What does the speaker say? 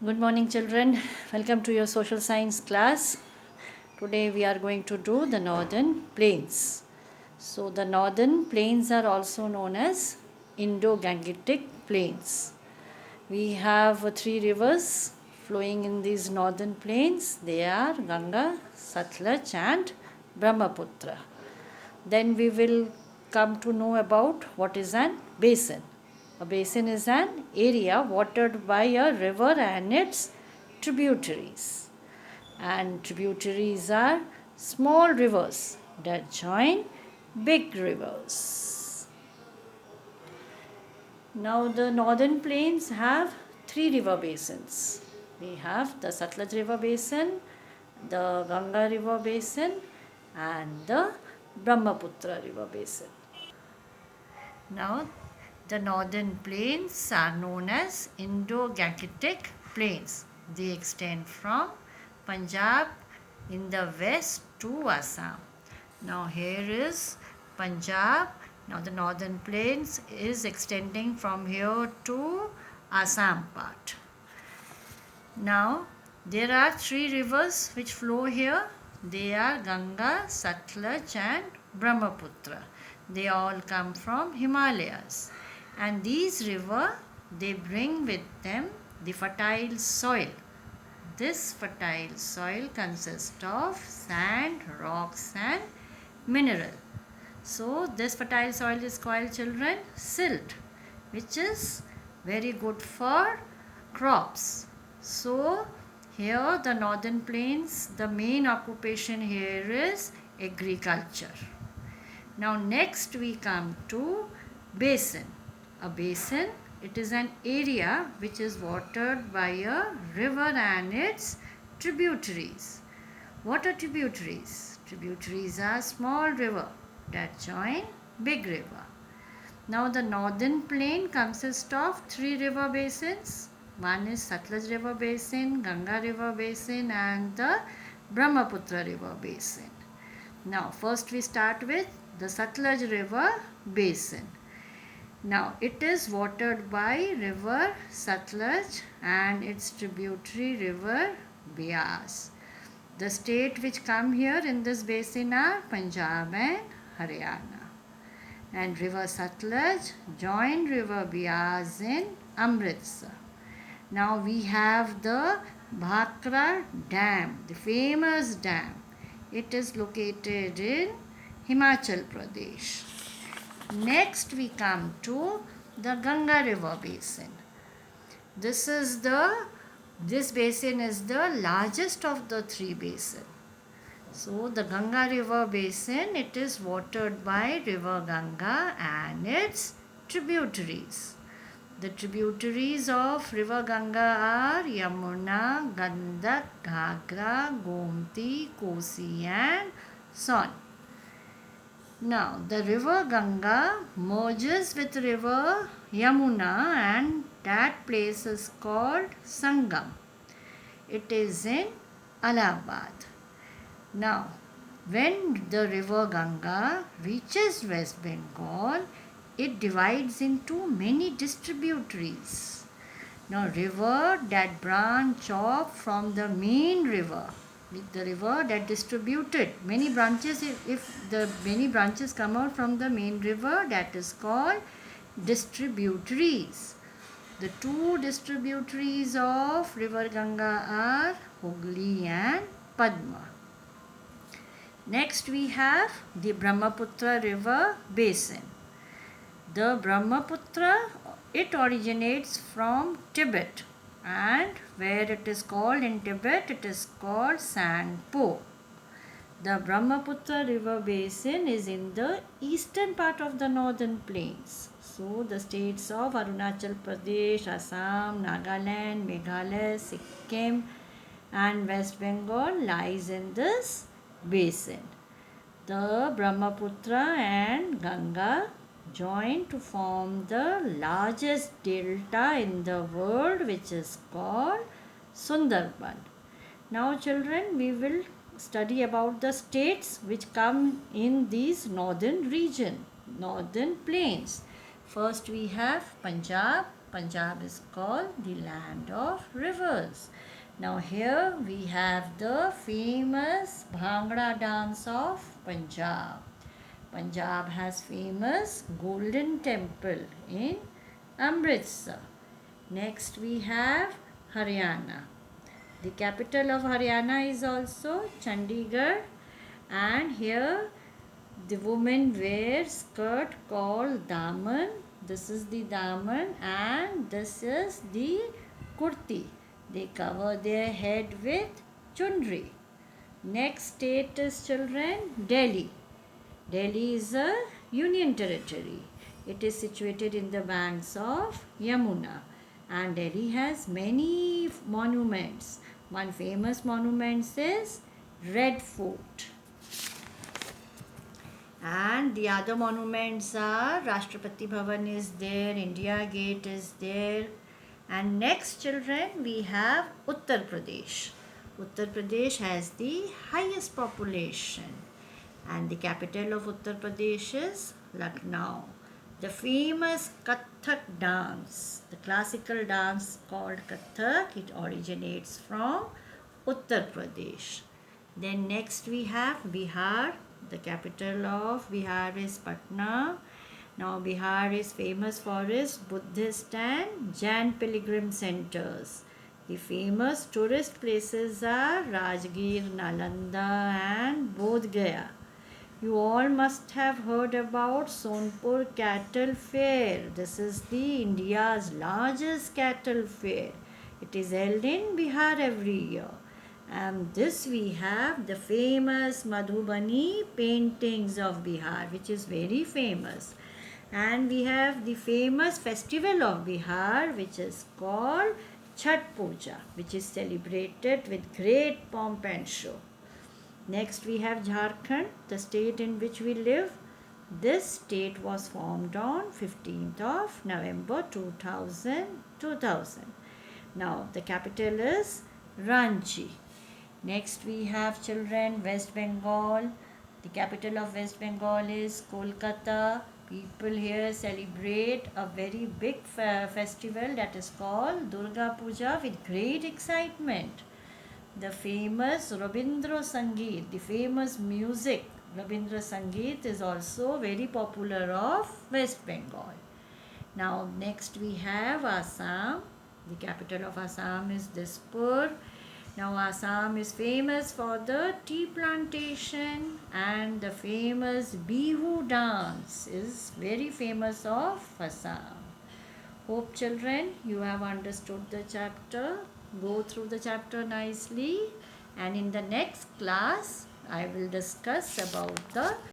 Good morning, children. Welcome to your social science class. Today we are going to do the northern plains. So, the northern plains are also known as Indo-Gangetic plains. We have three rivers flowing in these northern plains. They are Ganga, Satluj, and Brahmaputra. Then we will come to know about what is an basin. A basin is an area watered by a river and its tributaries. And tributaries are small rivers that join big rivers. Now, the northern plains have three river basins. We have the Satluj River Basin, the Ganga River Basin, and the Brahmaputra River Basin. Now, the northern plains are known as Indo-Gangetic plains. They extend from Punjab in the west to Assam. Now, here is Punjab. Now, the northern plains is extending from here to Assam part. Now, there are three rivers which flow here. They are Ganga, Satluj, and Brahmaputra. They all come from Himalayas. And these rivers, they bring with them the fertile soil. This fertile soil consists of sand, rocks, and mineral. So, this fertile soil is called, children, silt, which is very good for crops. So, here the northern plains, the main occupation here is agriculture. Now, next we come to basin. A basin, it is an area which is watered by a river and its tributaries. What are tributaries? Tributaries are small river that join big river. Now, the northern plain consists of three river basins. One is Satluj River Basin, Ganga River Basin, and the Brahmaputra River Basin. Now, first we start with the Satluj River Basin. Now, it is watered by river Satluj and its tributary river Beas. The state which come here in this basin are Punjab and Haryana. And river Satluj joined river Beas in Amritsar. Now we have the Bhakra Dam, the famous dam. It is located in Himachal Pradesh. Next we come to the Ganga River Basin. This basin is the largest of the three basins. So the Ganga River Basin, it is watered by river Ganga and its tributaries. The tributaries of river Ganga are Yamuna, Gandak, Ghagra, Gomti, Kosi, and Son. Now, the river Ganga merges with river Yamuna, and that place is called Sangam. It is in Allahabad. Now, when the river Ganga reaches West Bengal, it divides into many distributaries. Now, river that branch off from the main river, the river that distributed many branches, if the many branches come out from the main river, that is called distributaries. The two distributaries of river Ganga are Hooghly and Padma. Next we have the Brahmaputra River Basin. The Brahmaputra, it originates from Tibet, and where it is called in Tibet, it is called Sangpo. The Brahmaputra River Basin is in the eastern part of the northern plains. So the states of Arunachal Pradesh, Assam, Nagaland, Meghalaya, Sikkim, and West Bengal lies in this basin. The Brahmaputra and Ganga join to form the largest delta in the world, which is called Sundarban. Now, children, we will study about the states which come in these northern region, northern plains. First we have Punjab. Punjab is called the land of rivers. Now here we have the famous Bhangra dance of Punjab. Punjab has famous Golden Temple in Amritsar. Next we have Haryana. The capital of Haryana is also Chandigarh, and here the women wear skirt called daman. This is the daman and this is the kurti. They cover their head with chundri. Next state is children Delhi. Delhi is a union territory. It is situated in the banks of Yamuna, and Delhi has many monuments. One famous monument is Red Fort. And the other monuments are Rashtrapati Bhavan is there, India Gate is there. And next children we have Uttar Pradesh. Uttar Pradesh has the highest population, and the capital of Uttar Pradesh is Lucknow. The famous Kathak dance, the classical dance called Kathak, it originates from Uttar Pradesh. Then next we have Bihar. The capital of Bihar is Patna. Now Bihar is famous for its Buddhist and Jain pilgrim centers. The famous tourist places are Rajgir, Nalanda and Bodh Gaya. You all must have heard about Sonpur Cattle Fair. This is the India's largest cattle fair. It is held in Bihar every year. And this we have the famous Madhubani paintings of Bihar, which is very famous. And we have the famous festival of Bihar, which is called Chhat Puja, which is celebrated with great pomp and show. Next we have Jharkhand, the state in which we live. This state was formed on 15th of November 2000. Now the capital is Ranchi. Next we have children West Bengal. The capital of West Bengal is Kolkata. People here celebrate a very big festival that is called Durga Puja with great excitement. The famous Rabindra Sangeet, the famous music Rabindra Sangeet is also very popular of West Bengal. Now next we have Assam. The capital of Assam is Dispur. Now Assam is famous for the tea plantation, and the famous Bihu dance is very famous of Assam. Hope children you have understood the chapter. Go through the chapter nicely, and in the next class I will discuss about the